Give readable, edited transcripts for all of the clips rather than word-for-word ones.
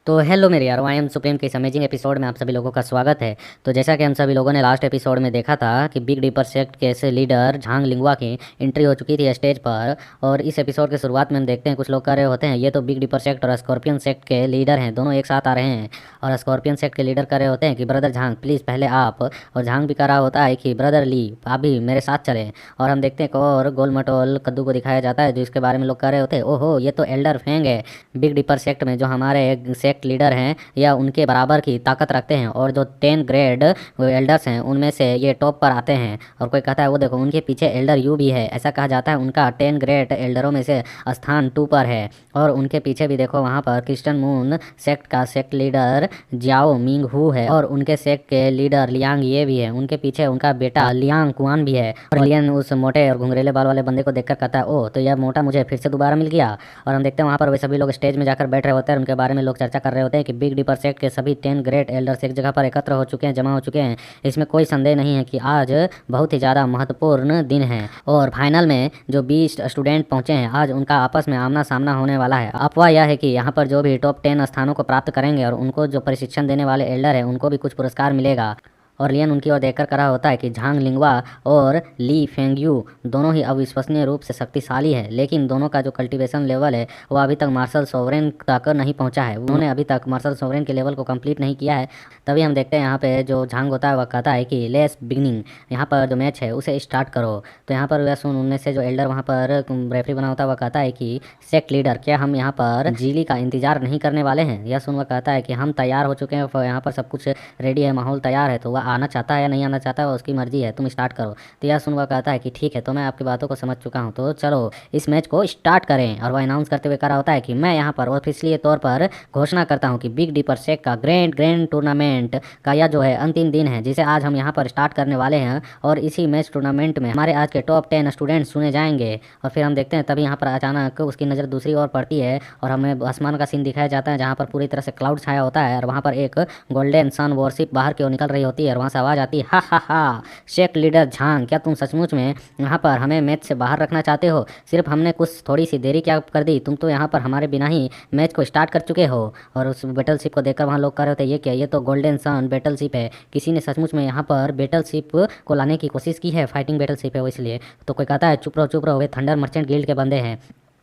तो हेलो मेरे यार, आई एम सुप्रीम के इस अमेजिंग एपिसोड में आप सभी लोगों का स्वागत है। तो जैसा कि हम सभी लोगों ने लास्ट एपिसोड में देखा था कि बिग डीपर सेक्ट के ऐसे लीडर झांग लिंगवा की एंट्री हो चुकी थी स्टेज पर। और इस एपिसोड की शुरुआत में हम देखते हैं कुछ लोग कह रहे होते हैं ये तो बिग डीपर सेक्ट और स्कॉर्पियन सेक्ट के लीडर हैं, दोनों एक साथ आ रहे हैं। और स्कॉर्पियन सेक्ट के लीडर कह रहे होते हैं कि ब्रदर झांग प्लीज़ पहले आप, और झांग भी कह रहा होता है कि ब्रदर ली आप भी मेरे साथ चलें। और हम देखते हैं एक और गोल मटोल कद्दू को दिखाया जाता है जिसके बारे में लोग कह रहे होते हैं ओहो ये तो एल्डर फेंग है, बिग डीपर सेक्ट में जो हमारे सेक्ट लीडर हैं या उनके बराबर की ताकत रखते हैं, और जो 10 ग्रेड एल्डर्स हैं उनमें से ये टॉप पर आते हैं। और कोई कहता है वो देखो उनके पीछे एल्डर यू भी है, ऐसा कहा जाता है उनका 10 ग्रेट एल्डरों में से स्थान 2 पर है। और उनके पीछे भी देखो वहाँ पर क्रिस्टन मून सेक्ट का sect leader Jiao Ming Hu है, और उनके सेक्ट के लीडर लियांग ये भी है, उनके पीछे उनका बेटा लियांग कुआन भी है। और लियन उस मोटे और घुंघरेले बाल वाले बंदे को देखकर कहता है ओ तो यह मोटा मुझे फिर से दोबारा मिल गया। और हम देखते हैं वहाँ पर वे सभी लोग स्टेज में जाकर बैठ रहे होते हैं, उनके बारे में लोग चर्चा कर रहे होते हैं कि बिग डीपर सेक्ट के सभी 10 ग्रेट एल्डर्स एक जगह पर एकत्र हो चुके हैं, जमा हो चुके हैं। इसमें कोई संदेह नहीं है कि आज बहुत ही ज़्यादा महत्वपूर्ण दिन है। और फाइनल में जो 20 स्टूडेंट पहुंचे हैं आज उनका आपस में आमना सामना होने वाला है। अफवाह यह है कि यहाँ पर जो भी टॉप 10 स्थानों को प्राप्त करेंगे और उनको जो प्रशिक्षण देने वाले एल्डर है उनको भी कुछ पुरस्कार मिलेगा। और लियन उनकी ओर देखकर कहा होता है कि झांग लिंगवा और ली फेंगयू दोनों ही अविश्वसनीय रूप से शक्तिशाली है, लेकिन दोनों का जो कल्टीवेशन लेवल है वह अभी तक मार्शल सोवरेन तक नहीं पहुंचा है। उन्होंने अभी तक मार्शल सोवरेन के लेवल को कंप्लीट नहीं किया है। तभी हम देखते हैं यहाँ पे जो झांग होता है वह कहता है कि लेस बिगनिंग, यहाँ पर जो मैच है उसे स्टार्ट करो। तो यहाँ पर वह सुन उनमें से जो एल्डर वहाँ पर रेफरी बना होता है वह कहता है कि सेक्ट लीडर क्या हम यहाँ पर जीली का इंतजार नहीं करने वाले हैं। यह सुन वह कहता है कि हम तैयार हो चुके हैं, यहाँ पर सब कुछ रेडी है, माहौल तैयार है, तो वह आना चाहता है या नहीं आना चाहता है उसकी मर्जी है, तुम स्टार्ट करो। तो यह सुनवा कहता है कि ठीक है तो मैं आपकी बातों को समझ चुका हूँ, तो चलो इस मैच को स्टार्ट करें। और वह अनाउंस करते हुए कह रहा होता है कि मैं यहाँ पर ऑफिशियली तौर पर घोषणा करता हूँ कि बिग डीपर सेक्ट का ग्रैंड टूर्नामेंट का यह जो है अंतिम दिन है जिसे आज हम यहाँ पर स्टार्ट करने वाले हैं। और इसी मैच टूर्नामेंट में हमारे आज के टॉप 10 स्टूडेंट्स चुने जाएंगे। और फिर हम देखते हैं तभी यहाँ पर अचानक उसकी नज़र दूसरी ओर पड़ती है और हमें आसमान का सीन दिखाया जाता है जहाँ पर पूरी तरह से क्लाउड छाया होता है, और वहाँ पर एक गोल्डन सन वॉरशिप बाहर की ओर निकल रही होती है। और वहाँ से आवाज़ आती है हा हा हा सेक्ट लीडर झांग क्या तुम सचमुच में यहाँ पर हमें मैच से बाहर रखना चाहते हो? सिर्फ हमने कुछ थोड़ी सी देरी क्या कर दी, तुम तो यहाँ पर हमारे बिना ही मैच को स्टार्ट कर चुके हो। और उस बैटलशिप को देखकर वहाँ लोग कह रहे होते ये क्या, ये तो गोल्डन सन बैटलशिप है, किसी ने सचमुच में यहाँ पर बैटलशिप को लाने की कोशिश की है, फाइटिंग बैटलशिप है वो इसलिए। तो कोई कहता है चुप रहो वे थंडर मर्चेंट गिल्ड के बंदे हैं,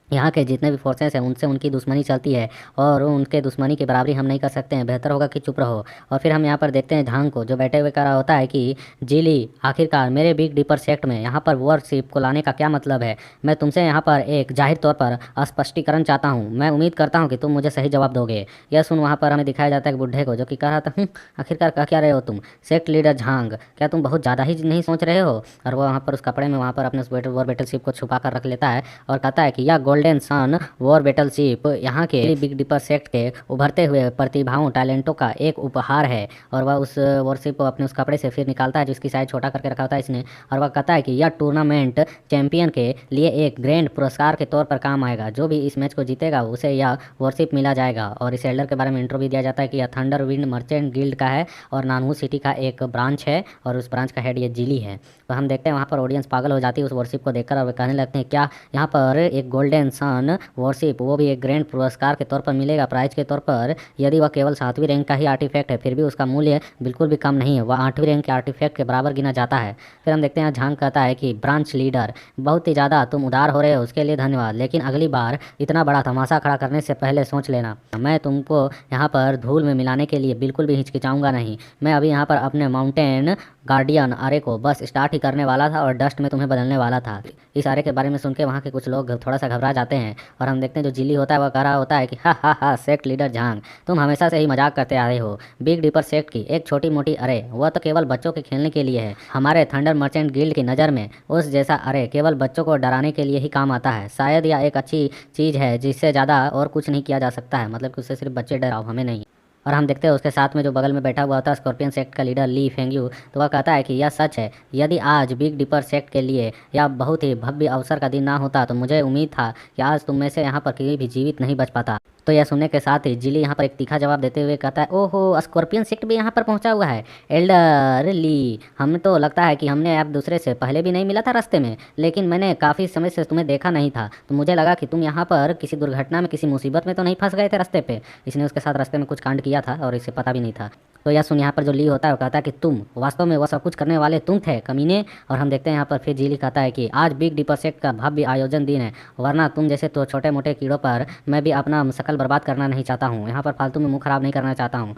यहाँ के जितने भी फोर्सेस हैं उनसे उनकी दुश्मनी चलती है और उनके दुश्मनी की बराबरी हम नहीं कर सकते हैं, बेहतर होगा कि चुप रहो। और फिर हम यहाँ पर देखते हैं झांग को जो बैठे हुए कह रहा होता है कि जिली आखिरकार मेरे बिग डीपर सेक्ट में यहाँ पर वॉरशिप को लाने का क्या मतलब है? मैं तुमसे यहाँ पर एक जाहिर तौर पर स्पष्टीकरण चाहता हूँ, मैं उम्मीद करता हूँ कि तुम मुझे सही जवाब दोगे। यह सुन वहाँ पर हमें दिखाया जाता है बुढ़े को जो कि कह रहा था आखिरकार कह क्या रहे हो तुम सेक्ट लीडर झांग, क्या तुम बहुत ज़्यादा ही नहीं सोच रहे हो? और वह वहाँ पर उस कपड़े में वहाँ पर अपने वॉर बैटलशिप को छुपा कर रख लेता है और कहता है कि यह गोल्डन सन वॉर बैटलशिप यहाँ के बिग डीपर सेक्ट के उभरते हुए प्रतिभाओं टैलेंटों का एक उपहार है। और वह उस वॉरशिप को अपने उस कपड़े से फिर निकालता है जिसकी साइज छोटा करके रखा होता है इसने, और वह कहता है कि यह टूर्नामेंट चैंपियन के लिए एक ग्रैंड पुरस्कार के तौर पर काम आएगा, जो भी इस मैच को जीतेगा उसे यह वॉरशिप मिला जाएगा। और इस एल्डर के बारे में इंट्रो भी दिया जाता है कि यह थंडर विंड मर्चेंट गिल्ड का है और नानहू सिटी का एक ब्रांच है, और उस ब्रांच का हेड ये जिली है। तो हम देखते हैं वहाँ पर ऑडियंस पागल हो जाती है उस वॉरशिप को देखकर और वे कहने लगते हैं क्या यहाँ पर एक गोल्डन सन वॉरशिप वो भी एक ग्रैंड पुरस्कार के तौर पर मिलेगा प्राइज के तौर पर? यदि वह केवल 7वीं रैंक का ही आर्टिफैक्ट है फिर भी उसका मूल्य बिल्कुल भी कम नहीं है, वह 8वीं रैंक के आर्टिफैक्ट के बराबर गिना जाता है। फिर हम देखते हैं झांग कहता है कि ब्रांच लीडर बहुत ही ज़्यादा तुम उदार हो रहे हो उसके लिए धन्यवाद, लेकिन अगली बार इतना बड़ा तमाशा खड़ा करने से पहले सोच लेना। मैं तुमको यहाँ पर धूल में मिलाने के लिए बिल्कुल भी हिचकिचाऊंगा नहीं। मैं अभी यहाँ पर अपने माउंटेन गार्डियन अरे को बस स्टार्ट ही करने वाला था और डस्ट में तुम्हें बदलने वाला था। इस अरे के बारे में सुन के वहाँ के कुछ लोग थोड़ा सा घबरा जाते हैं और हम देखते हैं जो जिली होता है वह कह रहा होता है कि हा सेक्ट लीडर झांग तुम हमेशा से ही मजाक करते आ रहे हो। बिग डीपर सेक्ट की एक छोटी मोटी अरे वह तो केवल बच्चों के खेलने के लिए है। हमारे थंडर मर्चेंट गिल्ड की नज़र में उस जैसा अरे केवल बच्चों को डराने के लिए ही काम आता है। शायद यह एक अच्छी चीज़ है जिससे ज़्यादा और कुछ नहीं किया जा सकता है, मतलब कि उससे सिर्फ बच्चे डराओ, हमें नहीं। और हम देखते हैं उसके साथ में जो बगल में बैठा हुआ था स्कॉर्पियन सेक्ट का लीडर ली फेंगयू, तो वह कहता है कि यह सच है, यदि आज बिग डीपर सेक्ट के लिए यह बहुत ही भव्य अवसर का दिन ना होता तो मुझे उम्मीद था कि आज तुम में से यहाँ पर कोई भी जीवित नहीं बच पाता। तो यह सुनने के साथ ही जिली यहाँ पर एक तीखा जवाब देते हुए कहता है, ओहो स्कॉर्पियन सेक्ट भी यहाँ पर पहुँचा हुआ है। एल्डर ली, हमें तो लगता है कि हमने आप दूसरे से पहले भी नहीं मिला था रास्ते में, लेकिन मैंने काफ़ी समय से तुम्हें देखा नहीं था, तो मुझे लगा कि तुम यहाँ पर किसी दुर्घटना में किसी मुसीबत में तो नहीं फंस गए थे रास्ते पे। इसने उसके साथ रास्ते में कुछ कांड किया था और इसे पता भी नहीं था। तो यह सुन यहाँ पर जो ली होता है वो कहता है कि तुम वास्तव में वह सब कुछ करने वाले तुम थे कमीने। और हम देखते हैं यहाँ पर फिर जिली कहता है कि आज बिग डीपर सेक्ट का भव्य आयोजन दिन है, वरना तुम जैसे तो छोटे मोटे कीड़ों पर मैं भी अपना शकल बर्बाद करना नहीं चाहता हूँ, यहाँ पर फालतू में मुंह खराब नहीं करना चाहता हूँ।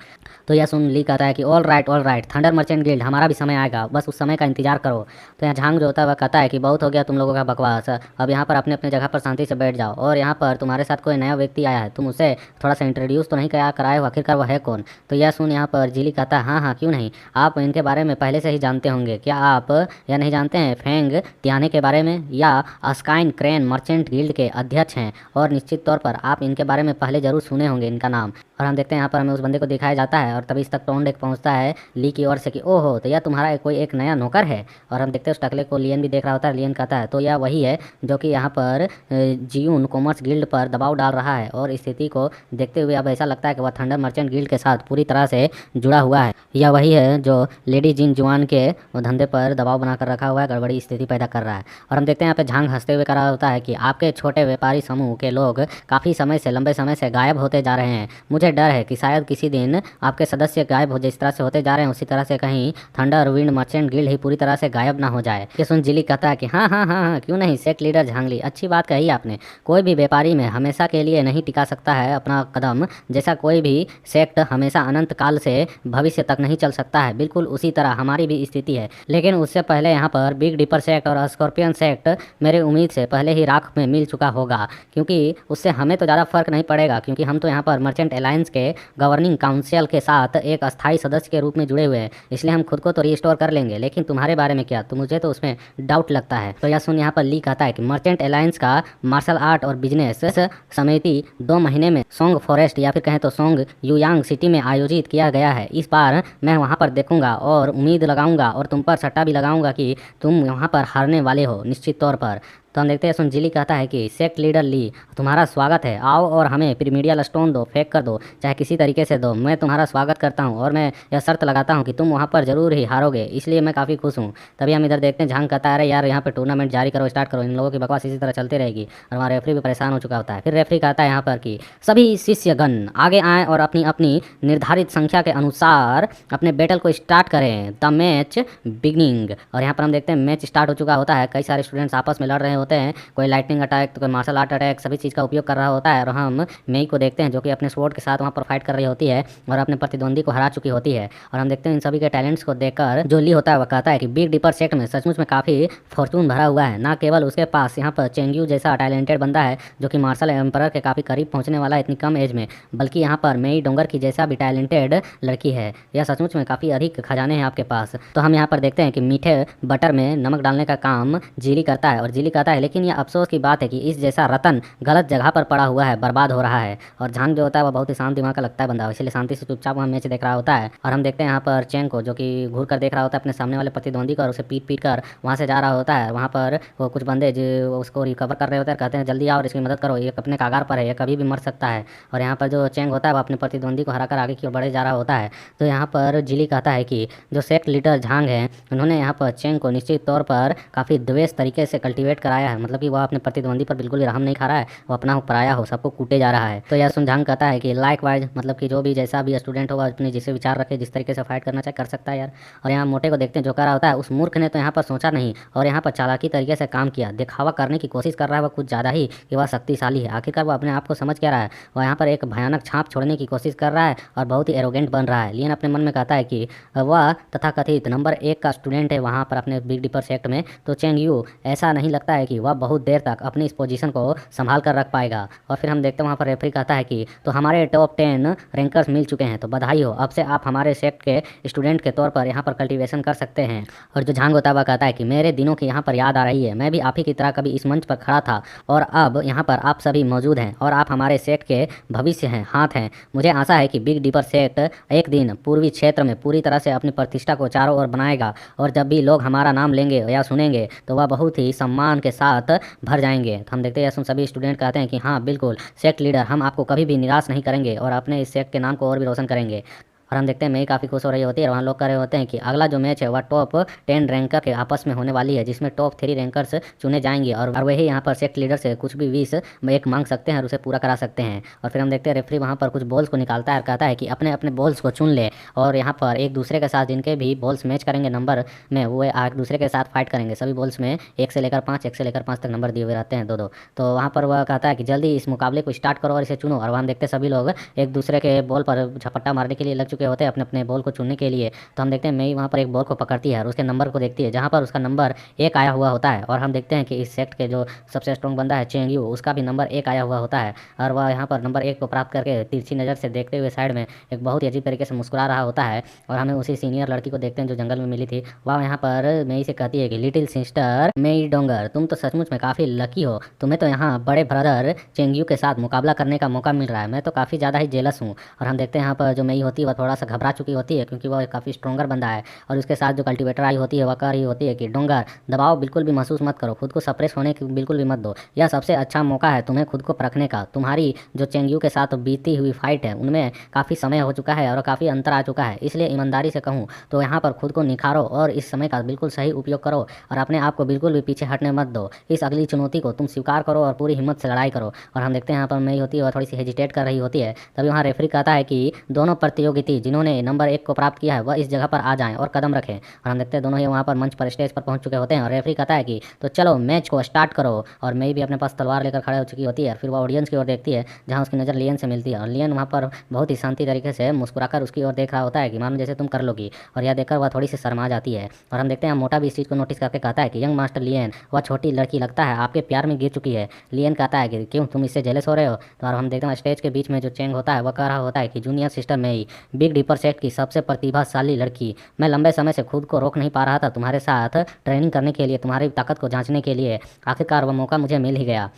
तो यह सुन ली कहता है कि all right thunder merchant guild, हमारा भी समय आएगा, बस उस समय का इंतजार करो। तो यहाँ झांग जो होता है वह कहता है कि बहुत हो गया तुम लोगों का बकवास, अब यहाँ पर अपने अपने जगह पर शांति से बैठ जाओ। और यहाँ पर तुम्हारे साथ कोई नया व्यक्ति आया है, तुम उसे थोड़ा सा इंट्रोड्यूस तो नहीं कराए हो, आखिरकार वह है कौन। तो यह सुन यहाँ पर जिली कहता है, हाँ क्यों नहीं, आप इनके बारे में पहले से ही जानते होंगे, क्या आप यह नहीं जानते हैं फेंग तियाने के बारे में, या अस्काइन क्रेन मर्चेंट गिल्ड के अध्यक्ष हैं, और निश्चित तौर पर आप इनके बारे में पहले जरूर सुने होंगे इनका नाम। और हम देखते हैं यहाँ पर हमें उस बंदे को दिखाया जाता है और तभी इस तक टोंड एक पहुँचता है ली की ओर से कि ओहो, तो यह तुम्हारा कोई एक नया नौकर है। और हम देखते हैं उस टकले को लियन भी देख रहा होता है। लियन कहता है तो यह वही है जो कि यहाँ पर जियून कॉमर्स गिल्ड पर दबाव डाल रहा है, और स्थिति को देखते हुए अब ऐसा लगता है कि वह थंडर मर्चेंट गिल्ड के साथ पूरी तरह से जुड़ा हुआ है। यह वही है जो लेडी जिन जुआन के धंधे पर दबाव बनाकर रखा हुआ है, गड़बड़ी स्थिति पैदा कर रहा है। और हम देखते हैं यहाँ पे झांग हंसते हुए कह रहा होता है कि आपके छोटे व्यापारी समूह के लोग काफ़ी समय से लंबे समय से गायब होते जा रहे हैं, मुझे डर है कि शायद किसी दिन आपके सदस्य गायब हो, जिस तरह से होते जा रहे हैं उसी तरह से कहीं थंडर विंड मर्चेंट गिल्ड ही पूरी तरह से गायब ना हो जाए। ये सुन जिली कहता है कि हाँ क्यों नहीं सेक्ट लीडर झांगली, अच्छी बात कही आपने, कोई भी व्यापारी में हमेशा के लिए नहीं टिका सकता है अपना कदम, जैसा कोई भी सेक्ट हमेशा अनंत काल से भविष्य तक नहीं चल सकता है, बिल्कुल उसी तरह हमारी भी स्थिति है। लेकिन उससे पहले यहाँ पर बिग डीपर सेक्ट और स्कॉर्पियन सेक्ट मेरे उम्मीद से पहले ही राख में मिल चुका होगा, क्योंकि उससे हमें तो ज़्यादा फर्क नहीं पड़ेगा, क्योंकि हम तो यहाँ पर मर्चेंट अलायंस के गवर्निंग काउंसिल के साथ एक अस्थायी सदस्य के रूप में जुड़े हुए हैं, इसलिए हम खुद को तो रिस्टोर कर लेंगे, लेकिन तुम्हारे बारे में क्या, तो मुझे तो उसमें डाउट लगता है। तो यह सुन यहाँ पर ली कहता है कि मर्चेंट अलायंस का मार्शल आर्ट और बिजनेस समिति 2 महीने में सोंग फॉरेस्ट या फिर कहें तो सोंग युयांग सिटी में आयोजित किया गया है। इस बार मैं वहाँ पर देखूंगा और उम्मीद लगाऊंगा और तुम पर सट्टा भी लगाऊंगा कि तुम वहाँ पर हारने वाले हो निश्चित तौर पर। तो हम देखते हैं सुन जिली कहता है कि सेक्ट लीडर ली, तुम्हारा स्वागत है, आओ और हमें प्रीमिडियल स्टोन दो, फेंक कर दो, चाहे किसी तरीके से दो, मैं तुम्हारा स्वागत करता हूं, और मैं यह शर्त लगाता हूं कि तुम वहां पर जरूर ही हारोगे, इसलिए मैं काफ़ी खुश हूं। तभी हम इधर देखते हैं झांग कहता है, अरे यार यहाँ पर टूर्नामेंट जारी करो, स्टार्ट करो, इन लोगों की बकवास इसी तरह चलती रहेगी। और हमारा रेफरी भी परेशान हो चुका होता है। फिर रेफरी कहता है यहाँ पर कि सभी शिष्यगण आगे आएँ और अपनी अपनी निर्धारित संख्या के अनुसार अपने बैटल को स्टार्ट करें, द मैच बिगनिंग। और यहाँ पर हम देखते हैं मैच स्टार्ट हो चुका होता है, कई सारे स्टूडेंट्स आपस में लड़ रहे होते हैं, कोई लाइटनिंग अटैक तो कोई मार्शल आर्ट अटैक, सभी चीज़ का उपयोग कर रहा होता है। और हम मेई को देखते हैं जो कि अपने स्वॉर्ड के साथ वहाँ पर फाइट कर रही होती है और अपने प्रतिद्वंदी को हरा चुकी होती है। और हम देखते हैं इन सभी के टैलेंट्स को देखकर जो ली होता है वह कहता है कि बिग डीपर सेक्ट में सचमुच में काफ़ी फॉर्चून भरा हुआ है, ना केवल उसके पास यहाँ पर चेंग्यू जैसा टैलेंटेड बंदा है जो कि मार्शल एम्परर के काफ़ी करीब पहुँचने वाला है इतनी कम एज में, बल्कि यहाँ पर मेई डोंगर की जैसा भी टैलेंटेड लड़की है। यह सचमुच में काफ़ी अधिक खजाने हैं आपके पास। तो हम यहाँ पर देखते हैं कि मीठे बटर में नमक डालने का काम जिली करता है। और जिली कहता है लेकिन यह अफसोस की बात है कि इस जैसा रतन गलत जगह पर पड़ा हुआ है, बर्बाद हो रहा है। और झांग जो होता है वह बहुत ही शांत दिमाग का लगता है बंदा, इसलिए शांति से चुपचाप वहाँ मैच देख रहा होता है। और हम देखते हैं यहाँ पर चेंग को जो कि घूर कर देख रहा होता है अपने सामने वाले प्रतिद्वंदी को, और उसे पीट कर वहाँ से जा रहा होता है। वहाँ पर वो कुछ बंदे जो उसको रिकवर कर रहे होते हैं, कहते हैं जल्दी आओ और इसकी मदद करो, ये अपने कागार पर है, ये कभी भी मर सकता है। और यहाँ पर जो चेंग होता है वो अपने प्रतिद्वंदी को हराकर आगे की ओर बढ़े जा रहा होता है। तो यहाँ पर जिली कहता है कि जो सेक्ट लीडर झांग है उन्होंने यहाँ पर चेंग को निश्चित तौर पर काफ़ी द्वेष तरीके से कल्टीवेट कराया है, मतलब कि वह अपने प्रतिद्वंदी पर बिल्कुल भी रहम नहीं खा रहा है, वो अपना पराया हो सबको कूटे जा रहा है। तो यह सुन झांग कहता है कि लाइक वाइज, मतलब कि जो भी जैसा भी स्टूडेंट होगा अपने जिसे विचार रखे, जिस तरीके से फाइट करना चाहे कर सकता है यार। और यहाँ मोटे को देखते हैं जो कर रहा होता है, उस मूर्ख ने तो यहाँ पर सोचा नहीं और यहाँ पर चालाकी तरीके से काम किया, दिखावा करने की कोशिश कर रहा है वह कुछ ज़्यादा ही कि वह शक्तिशाली है। आखिरकार वो अपने आप को समझ क्या रहा है, वह यहाँ पर एक भयानक छाप छोड़ने की कोशिश कर रहा है और बहुत ही एरोगेंट बन रहा है। लियन अपने मन में कहता है कि वह तथाकथित नंबर 1 का स्टूडेंट है वहाँ पर अपने बिग डीपर सेक्ट में, तो चेंग यू ऐसा नहीं लगता है कि वह बहुत देर तक अपनी इस पोजीशन को संभाल कर रख पाएगा। और फिर हम देखते हैं वहाँ पर रेफरी कहता है कि तो हमारे टॉप 10 रैंकर्स मिल चुके हैं, तो बधाई हो, अब से आप हमारे सेक्ट के स्टूडेंट के तौर पर यहाँ पर कल्टीवेशन कर सकते हैं। और जो झांग होता है वह कहता है कि मेरे दिनों की यहाँ पर याद आ रही है, मैं भी आप ही की तरह कभी इस मंच पर खड़ा था और अब यहाँ पर आप सभी मौजूद हैं और आप हमारे सेक्ट के भविष्य हैं, हाथ हैं। मुझे आशा है कि बिग डीपर सेक्ट एक दिन पूर्वी क्षेत्र में पूरी तरह से अपनी प्रतिष्ठा को चारों ओर बनाएगा और जब भी लोग हमारा नाम लेंगे या सुनेंगे तो वह बहुत ही सम्मान के साथ भर जाएंगे। तो हम देखते हैं सभी स्टूडेंट कहते हैं कि हाँ बिल्कुल सेक्ट लीडर, हम आपको कभी भी निराश नहीं करेंगे और अपने इस सेक्ट के नाम को और भी रोशन करेंगे। और हम देखते हैं मई काफ़ी खुश हो रही होती है और वहाँ लोग कह रहे होते हैं कि अगला जो मैच है वह टॉप 10 रैंकर के आपस में होने वाली है, जिसमें टॉप 3 रैंकर्स चुने जाएंगे और वही यहाँ पर सेक्ट लीडर से कुछ भी विश एक मांग सकते हैं और उसे पूरा करा सकते हैं। और फिर हम देखते हैं रेफरी वहाँ पर कुछ बॉल्स को निकालता है और कहता है कि अपने अपने बॉल्स को चुन ले और यहाँ पर एक दूसरे के साथ जिनके भी बॉल्स मैच करेंगे नंबर में, वो एक दूसरे के साथ फाइट करेंगे। सभी बॉल्स में 1 से लेकर 5 तक नंबर दिए हुए रहते हैं, 2-2। तो वहाँ पर वह कहता है कि जल्दी इस मुकाबले को स्टार्ट करो और इसे चुनो। और वहाँ हम देखते हैं सभी लोग एक दूसरे के बॉल पर झपट्टा मारने के लिए लग चुके होते हैं अपने अपने बॉल को चुनने के लिए। तो हम देखते हैं मई वहाँ पर एक बॉल को पकड़ती है और उसके नंबर को देखती है, जहाँ पर उसका नंबर 1 आया हुआ होता है। और हम देखते हैं कि इस सेक्ट के जो सबसे स्ट्रॉन्ग बंदा है चेंग यू, उसका भी नंबर 1 आया हुआ होता है और वह यहाँ पर नंबर 1 को प्राप्त करके तिरछी नज़र से देखते हुए साइड में एक बहुत ही अजीब तरीके से मुस्कुरा रहा होता है। और हमें उसी सीनियर लड़की को देखते हैं जो जंगल में मिली थी। वह यहाँ पर मई से कहती है कि लिटिल सिस्टर मई डोंगर, तुम तो सचमुच में काफ़ी लकी हो, तुम्हें तो यहाँ बड़े ब्रदर चेंग यू के साथ मुकाबला करने का मौका मिल रहा है। मैं तो काफ़ी ज़्यादा ही जेलस हूँ। और हम देखते हैं यहाँ पर जो मई होती है वह थोड़ा सा घबरा चुकी होती है क्योंकि वह काफ़ी स्ट्रॉन्गर बंदा है। और उसके साथ जो कल्टीवेटर आई होती है वह कह रही होती है कि डोंगर दबाव बिल्कुल भी महसूस मत करो, खुद को सप्रेस होने की बिल्कुल भी मत दो, यह सबसे अच्छा मौका है तुम्हें खुद को परखने का। तुम्हारी जो चेंगयू के साथ बीती हुई फाइट है उनमें काफ़ी समय हो चुका है और काफ़ी अंतर आ चुका है, इसलिए ईमानदारी से कहूँ तो यहाँ पर खुद को निखारो और इस समय का बिल्कुल सही उपयोग करो और अपने आप को बिल्कुल भी पीछे हटने मत दो। इस अगली चुनौती को तुम स्वीकार करो और पूरी हिम्मत से लड़ाई करो। और हम देखते हैं यहाँ पर मई होती है और थोड़ी सी हेजिटेट कर रही होती है। तभी वहाँ रेफरी कहता है कि दोनों प्रतियोगी जिन्होंने नंबर 1 को प्राप्त किया है वह इस जगह पर आ जाएं और कदम रखें। और हम देखते हैं दोनों ही वहाँ पर मंच पर स्टेज पर पहुंच चुके होते हैं और रेफरी कहता है कि तो चलो मैच को स्टार्ट करो। और मई भी अपने पास तलवार लेकर खड़े हो चुकी होती है। फिर वह ऑडियंस की ओर देखती है जहाँ उसकी नज़र लियन से मिलती है और लियन वहाँ पर बहुत ही शांति तरीके से मुस्कुराकर उसकी ओर देख रहा होता है कि मानो जैसे तुम कर लोगी। और यह देखकर वह थोड़ी सी शर्मा जाती है। और हम देखते हैं मोटा भी इस चीज़ को नोटिस करके कहता है कि यंग मास्टर लियन, वह छोटी लड़की लगता है आपके प्यार में गिर चुकी है। लियन कहता है कि क्यों तुम इससे जेलस हो रहे हो। तो और हम देखते हैं स्टेज के बीच में जो चेंग होता है वह कह रहा होता है कि जूनियर सिस्टर मई, बिग डीपर सेक्ट की सबसे प्रतिभाशाली लड़की, मैं लंबे समय से खुद को रोक नहीं पा रहा था तुम्हारे साथ ट्रेनिंग करने के लिए, तुम्हारी ताकत को जांचने के लिए। आखिरकार वह मौका मुझे मिल ही गया।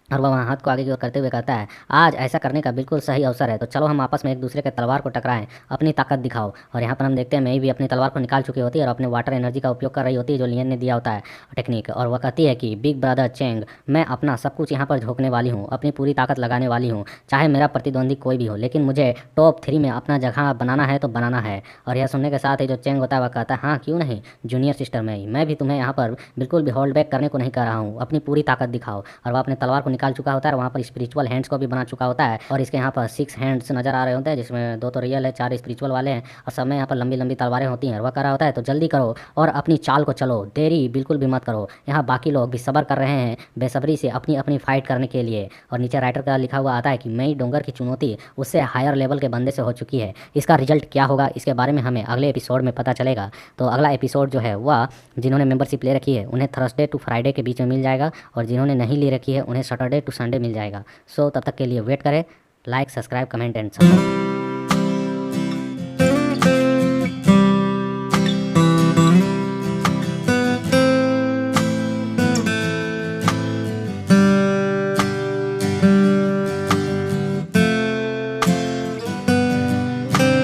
और वह वहाँ हाथ को आगे की ओर करते हुए कहता है आज ऐसा करने का बिल्कुल सही अवसर है, तो चलो हम आपस में एक दूसरे के तलवार को टकराएं, अपनी ताकत दिखाओ। और यहाँ पर हम देखते हैं मई भी अपनी तलवार को निकाल चुकी होती है और अपने वाटर एनर्जी का उपयोग कर रही होती है जो लियन ने दिया होता है टेक्निक। और वह कहती है कि बिग ब्रदर चेंग, मैं अपना सब कुछ यहाँ पर झोंकने वाली हूँ, अपनी पूरी ताकत लगाने वाली हूँ, चाहे मेरा प्रतिद्वंदी कोई भी हो, लेकिन मुझे टॉप 3 में अपना जगह बनाना है तो बनाना है। और यह सुनने के साथ ही जो चेंग होता है वह कहता है हाँ क्यों नहीं जूनियर सिस्टर मई, मैं भी तुम्हें यहाँ पर बिल्कुल भी होल्ड बैक करने को नहीं कर रहा हूँ, अपनी पूरी ताकत दिखाओ। और वह अपने तलवार को निकाल चुका होता है, वहाँ पर स्पिरिचुअल हैंड्स को भी बना चुका होता है। और इसके यहाँ पर 6 हैंड्स नजर आ रहे होते हैं जिसमें 2 तो रियल है, 4 स्पिरिचुअल वाले हैं और सब में यहाँ पर लंबी लंबी तलवारें होती हैं। वह कर रहा होता है तो जल्दी करो और अपनी चाल को चलो, देरी बिल्कुल भी मत करो, यहाँ बाकी लोग भी सब्र कर रहे हैं बेसब्री से अपनी अपनी फाइट करने के लिए। और नीचे राइटर का लिखा हुआ आता है कि मई डोंगर की चुनौती उससे हायर लेवल के बंदे से हो चुकी है, इसका रिजल्ट क्या होगा इसके बारे में हमें अगले एपिसोड में पता चलेगा। तो अगला एपिसोड जो है वह जिन्होंने मेंबरशिप ले रखी है उन्हें थर्सडे टू फ्राइडे के बीच में मिल जाएगा और जिन्होंने नहीं ले रखी है उन्हें सैटरडे टू संडे मिल जाएगा। सो तब तक के लिए वेट करें। Like, subscribe, comment and support.